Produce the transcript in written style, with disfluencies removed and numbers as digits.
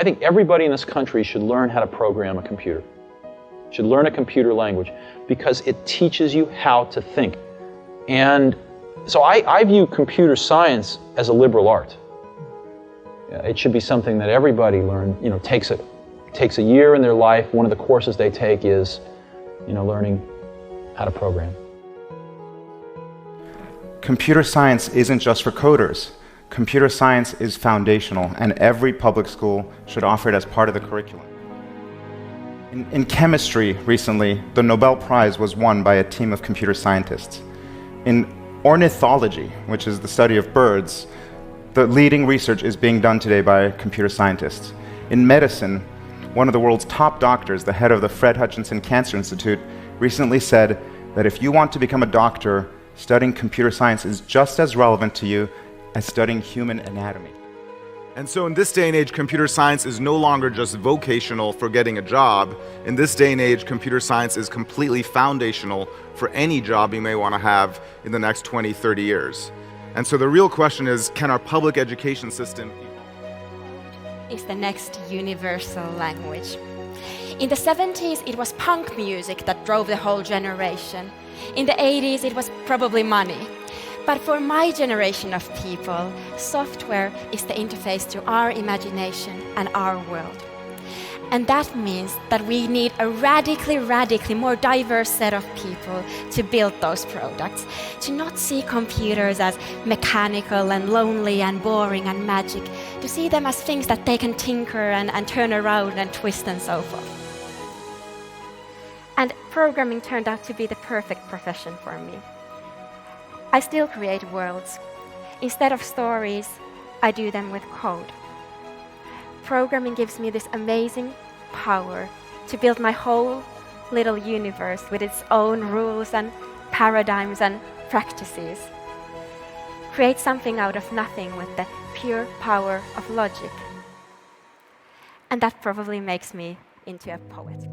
I think everybody in this country should learn how to program a computer. Should learn a computer language because it teaches you how to think. And so I view computer science as a liberal art. It should be something that everybody takes a year in their life. One of the courses they take is, learning how to program. Computer science isn't just for coders. Computer science is foundational, and every public school should offer it as part of the curriculum. In chemistry recently, the Nobel Prize was won by a team of computer scientists. In ornithology, which is the study of birds, the leading research is being done today by computer scientists. In medicine, one of the world's top doctors, the head of the Fred Hutchinson Cancer Institute, recently said that if you want to become a doctor, studying computer science is just as relevant to you as studying human anatomy. And so in this day and age, computer science is no longer just vocational for getting a job. In this day and age, computer science is completely foundational for any job you may want to have in the next 20, 30 years. And so the real question is, can our public education system is the next universal language? In the 70s, it was punk music that drove the whole generation. In the 80s, it was probably money. But for my generation of people, software is the interface to our imagination and our world. And that means that we need a radically more diverse set of people to build those products, to not see computers as mechanical and lonely and boring and magic, to see them as things that they can tinker and turn around and twist and so forth. And programming turned out to be the perfect profession for me. I still create worlds. Instead of stories, I do them with code. Programming gives me this amazing power to build my whole little universe with its own rules and paradigms and practices. Create something out of nothing with the pure power of logic. And that probably makes me into a poet.